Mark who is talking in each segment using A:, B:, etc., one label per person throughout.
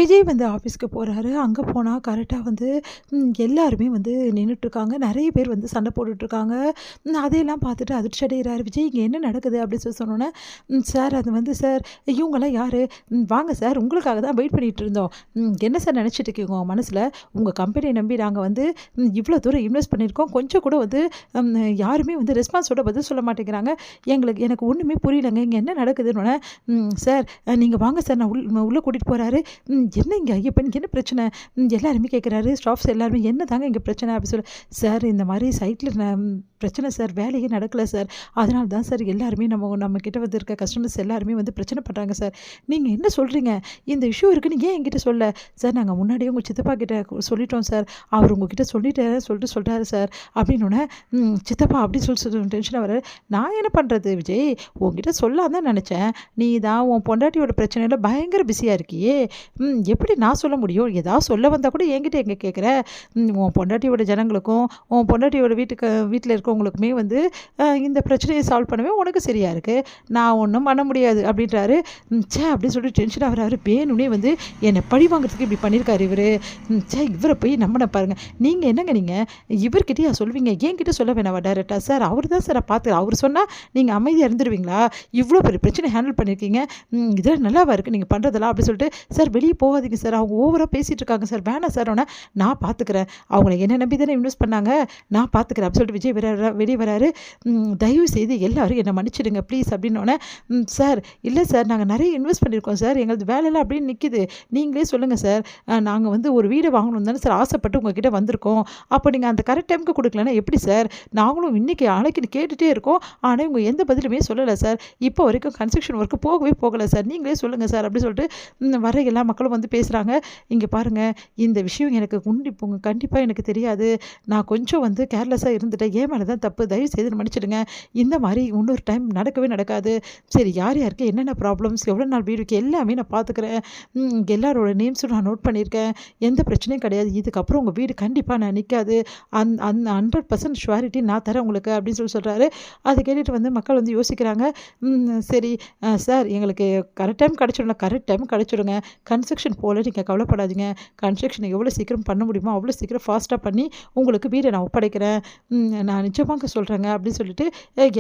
A: விஜய் வந்து ஆஃபீஸ்க்கு போறாரு. அங்க போனா கரெக்ட்டா வந்து எல்லாருமே வந்து நின்னுட்டுருக்காங்க. நெறைய பேர் வந்து சண்டை போட்டுட்ருக்காங்க. அதையெல்லாம் பார்த்துட்டு அதிர்ச்சி அடையிறாரு. "விஜய் இங்க என்ன நடக்குது?" அப்படின்னு சொல்லி சொன்னோனே, சார் அது வந்து சார் இவங்கலாம் யாரு? வாங்க சார் உங்களுக்காக தான் வெயிட் பண்ணிட்டு இருந்தோம். என்ன சார் நெனச்சிட்டு இருக்கீங்க உங்க மனசுல? உங்க கம்பெனிய நம்பி நாங்க வந்து இவ்ளோ தூரம் இன்வெஸ்ட் பண்ணியிருக்கோம். கொஞ்சம் கூட வந்து ம் யாருமே வந்து ரெஸ்பான்ஸோட பதில் சொல்ல மாட்டேங்கிறாங்க. எனக்கு ஒண்ணுமே புரியலங்க. இங்க என்ன நடக்குதுன்னோனே, சார் நீங்க வாங்க சார் நான் உள்ள கூட்டிட்டு போறாரு. என்ன இங்க ஐயப்பன் என்ன பிரச்சனை? எல்லாருமே கேட்குறாரு. ஸ்டாஃப்ஸ் எல்லாருமே என்னதாங்க இங்க பிரச்சனை? அப்படி சொல்லி, சார் இந்த மாரி சைட்ல பிரச்சனை சார். வேலையே நடக்கல சார். அதனால தான் சார் எல்லாருமே நம்ம கிட்ட வந்து இருக்க கஸ்டமர்ஸ் எல்லாருமே வந்து பிரச்சனை பண்றாங்க சார். நீங்க என்ன சொல்றீங்க? இந்த இஷ்யூ இருக்குன்னு ஏன் என்கிட்ட சொல்லல? சார் நாங்க முன்னாடியே உங்க சித்தப்பா கிட்ட சொல்லிட்டோம் சார். அவர் உங்ககிட்ட சொல்லிட்டாருன்னு சொல்லிட்டு சொல்றாரு சார். அப்படின்னோனே, சித்தப்பா அப்படின்னு சொல்லி டென்ஷனா வராரு. நான் என்ன பண்றது விஜய்? உன்கிட்ட சொல்லாம தான் நெனச்சேன். நீ தான் உன் பொண்டாட்டியோட பிரச்சனையில பயங்கர பிஸியா இருக்கியே! எப்படி நான் சொல்ல முடியும்? ஏதாவது சொல்ல வந்தா கூட என்கிட்ட எங்க கேட்குற? உன் பொண்டாட்டியோட ஜனங்களுக்கும், உன் பொண்டாட்டியோட வீட்ல இருக்கவங்களுக்குமே வந்து இந்த பிரச்சனைய சால்வ் பண்ணவே உனக்கு சரியா இருக்கு. நான் ஒண்ணும் பண்ண முடியாது அப்படின்றாரு. ச்சே! அப்படின்னு சொல்லிட்டு டென்ஷன் ஆகுறாரு. வேணும்னே வந்து என்ன பழி வாங்குறதுக்கு இப்படி பண்ணியிருக்காரு இவரு. ச்சே! இவர போய் நம்பின பாருங்க. நீங்க என்னங்க நீங்க? இவர்கிட்டயா சொல்வீங்க? என்கிட்ட சொல்ல வேணாவா டைரக்ட்டா? சார் அவரு தான் சார் நான் பார்த்து அவரு சொன்னா நீங்க அமைதியா இருந்துருவீங்களா? இவ்ளோ பெரிய பிரச்சனைய ஹேண்டில் பண்ணியிருக்கீங்க. இதெல்லாம் நல்லாவா இருக்கு நீங்க பண்றதெல்லாம்? அப்படி சொல்லிட்டு, சார் வெளிய போகாதீங்க சார். அவங்க ஓவரா பேசிட்டு இருக்காங்க சார். வேணாம் சார் நான் பார்த்துக்கிறேன். அவங்கள என்ன நம்பி தானே இன்வெஸ்ட் பண்ணாங்க. நான் பார்த்துக்கிறேன். அப்படி சொல்லிட்டு விஜய் வெளிய வராரு. தயவு செய்து எல்லாரும் என்ன மன்னிச்சிடுங்க ப்ளீஸ் அப்படின்னோனே, சார் இல்ல சார் நாங்க நெறைய இன்வெஸ்ட் பண்ணியிருக்கோம் சார். எங்களது வேலையெல்லாம் அப்படியே நிக்குது. நீங்களே சொல்லுங்க சார். நாங்க வந்து ஒரு வீடு வாங்கணும் தானே சார் ஆசைப்பட்டு உங்ககிட்ட வந்திருக்கோம். அப்போ நீங்க அந்த கரெக்ட் டைம்க்கு குடுக்கலன்னா எப்படி சார்? நாங்களும் இன்னைக்கு நாளைக்குன்னு கேட்டுட்டே இருக்கோம். ஆனா இவங்க எந்த பதிலுமே சொல்லல சார். இப்போ வரைக்கும் கன்ஸ்ட்ரக்ஷன் ஒர்க் போகவே போகல சார். நீங்களே சொல்லுங்க சார் அப்படி சொல்லிட்டு வர எல்லா மக்களும் வந்து பேசுறாங்க. இங்க பாருங்க இந்த விஷயம் எனக்கு கண்டிப்பா எனக்கு தெரியாது. நான் கொஞ்சம் வந்து கேர்லெஸ்ஸா இருந்துட்டேன். என் மேல தான் தப்பு. தயவு செய்து மன்னிச்சிடுங்க. இந்த மாரி இன்னொரு டைம் நடக்கவே நடக்காது. சரி யார் யாருக்கு என்னென்ன ப்ராப்ளம்ஸ், எவ்வளோ நாள் வீடு இருக்கு எல்லாமே நான் பார்த்துக்கிறேன். எல்லாரோட நேம்ஸும் நான் நோட் பண்ணியிருக்கேன். எந்த பிரச்சனையும் கிடையாது. இதுக்கப்புறம் உங்க வீடு கண்டிப்பா நான் நிக்காது. அந்த 100% ஷூரிட்டி நான் தரேன் உங்களுக்கு அப்படின்னு சொல்றாரு. அத கேட்டுட்டு வந்து மக்கள் வந்து யோசிக்கிறாங்க. சரி சார் எங்களுக்கு கரெக்ட் டைம் கிடைச்சிடுங்க. கன்ஸ்ட்ரக்ஷன் போல நீங்க கவலைப்படாதீங்க. கன்ஸ்ட்ரக்ஷன் எவ்வளோ சீக்கிரம் பண்ண முடியுமோ அவ்வளோ சீக்கிரம் ஃபாஸ்ட்டா பண்ணி உங்களுக்கு வீட நான் ஒப்படைக்கிறேன். நான் நிஜமாங்க சொல்றேங்க அப்படின்னு சொல்லிட்டு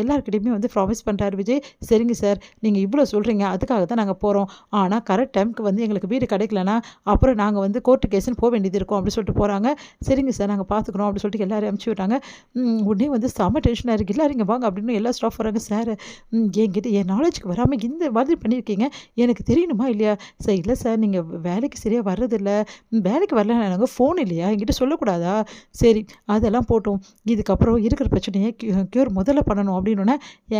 A: எல்லார்கிட்டயுமே வந்து ப்ராமிஸ் பண்றாரு விஜய். சரிங்க சார் நீங்க இவ்வளோ சொல்றீங்க. அதுக்காக தான் நாங்க போறோம். ஆனா கரெக்ட் டைம்க்கு வந்து எங்களுக்கு வீடு கிடைக்கலனா அப்புறம் நாங்க வந்து கோர்ட் கேஸ்ன்னு போ வேண்டியது இருக்கும் அப்படின்னு சொல்லிட்டு போறாங்க. சரிங்க சார் நாங்க பார்த்துக்குறோம் அப்படின்னு சொல்லிட்டு எல்லாரையும் அனுப்பிச்சு விட்டாங்க. உடனே வந்து செம டென்ஷனா இருக்கு. எல்லாரும் இங்க வாங்க அப்படின்னு எல்லா ஸ்டாஃப் வராங்க. சார் என்கிட்ட என் நாலேஜ்க்கு வராம இந்த மாதிரி பண்ணியிருக்கீங்க. எனக்கு தெரியணுமா இல்லையா? சார் இல்ல சார் நீங்க வேலைக்கு சரியா வர்றதில்ல. வேலைக்கு வரலன்னா நாங்க ஃபோன் இல்லையா? என்கிட்ட சொல்லக்கூடாதா? சரி அதெல்லாம் போட்டும். இதுக்கப்புறம் இருக்கிற பிரச்சனைய க்யூர் முதல்ல பண்ணணும் அப்படின்னோனே,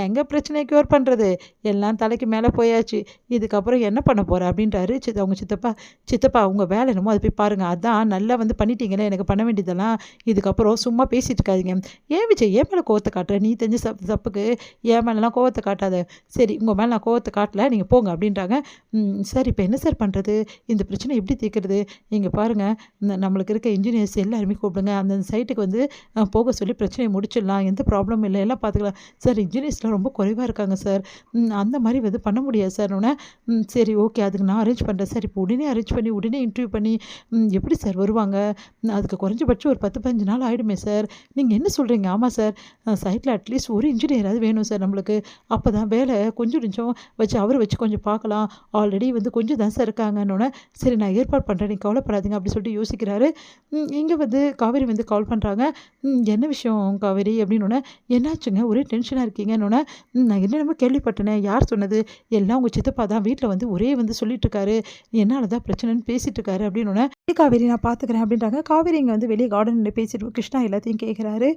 A: எங்க பிரச்சனைய க்யூர் பண்றது? எல்லாம் தலைக்கு மேல போயாச்சு. இதுக்கப்புறம் என்ன பண்ண போற? அப்படின்றாரு அவங்க சித்தப்பா. சித்தப்பா உங்க வேலை என்னமோ அத போய் பாருங்க. அதான் நல்லா வந்து பண்ணிட்டீங்களே எனக்கு பண்ண வேண்டியதெல்லாம். இதுக்கப்புறம் சும்மா பேசிட்டு இருக்காதீங்க. ஏன் விஜய் என் மேல கோவத்த காட்டுற? நீ செஞ்ச தப்புக்கு என் மேலலாம் கோவத்த காட்டாத. சரி உங்க மேல நான் கோவத்த காட்டல. நீங்க போங்க அப்படின்றாங்க. சார் இப்போ என்ன சார் பண்றது? இந்த பிரச்சனை எப்படி தீர்க்கிறது? இங்க பாருங்க நம்மளுக்கு இருக்க இன்ஜினியர்ஸ் எல்லாருமே கூப்பிடுங்க. அந்த சைட்டுக்கு வந்து போக சொல்லி பிரச்சனைய முடிச்சிடலாம். எந்த ப்ராப்ளமும் இல்ல. எல்லாம் பார்த்துக்கலாம். சார் இன்ஜினியர்ஸ்லாம் ரொம்ப குறைவா இருக்காங்க சார். அந்த மாரி வந்து பண்ண முடியாது சார்ன்னோனே, சரி ஓகே அதுக்கு நான் அரேஞ்ச் பண்றேன் சார். இப்போ உடனே அரேஞ்ச் பண்ணி உடனே இன்டர்வியூ பண்ணி எப்படி சார் வருவாங்க? அதுக்கு குறைஞ்சபட்சம் ஒரு 10, 15 நாள் ஆயிடுமே சார். நீங்க என்ன சொல்றீங்க? ஆமா சார். சைட்ல அட்லீஸ்ட் ஒரு இன்ஜினியராவது வேணும் சார் நம்மளுக்கு. அப்பதான் வேலை கொஞ்சம் நெஞ்சம் வச்சு அவர வச்சு கொஞ்சம் பார்க்கலாம். ஆல்ரெடி வந்து கொஞ்சம் தான் சார் இருக்காங்கன்னோனே, சரி நான் ஏற்பாடு பண்றேன். நீங்க கவலைப்படாதீங்க அப்படி சொல்லிட்டு யோசிக்கிறாரு. இங்க வந்து காவேரி வந்து கால் பண்றாங்க. என்ன விஷயம் காவேரி? அப்படின்னோனே, என்னாச்சுங்க? ஒரே டென்ஷனா இருக்கீங்கன்னோனே, நான் என்னென்னமோ கேள்விப்பட்டேனே. யார் சொன்னது? எல்லாம் உங்க சித்தப்பா தான் வீட்ல வந்து ஒரே வந்து சொல்லிட்டு இருக்காரு. என்னால தான் பிரச்சனைன்னு பேசிட்டு இருக்காரு அப்படின்னோனே, காவேரி நான் பார்த்துக்கிறேன் அப்படின்றாங்க. காவேரி இங்க வந்து வெளிய கார்டன்ல பேசிட்டு கிருஷ்ணா எல்லாத்தையும் கேட்குறாரு.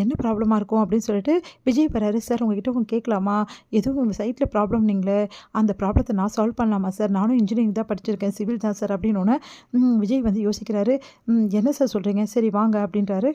A: என்ன ப்ராப்ளமா இருக்கும் அப்படின்னு சொல்லிட்டு விஜய் வராரு. சார் உங்ககிட்ட ஒண்ணு கேட்கலாமா? எதுவும் சைட்ல ப்ராப்ளம் நீங்களே அந்த ப்ராப்ளத்த நான் சால்வ் பண்ணலாமா சார்? நானும் இன்ஜினியரிங் தான் படிச்சிருக்கேன். சிவில் தான் சார் அப்படின்னோனே, விஜய் வந்து யோசிக்கிறாரு. என்ன சார் சொல்றீங்க? சரி வாங்க அப்படின்றாரு.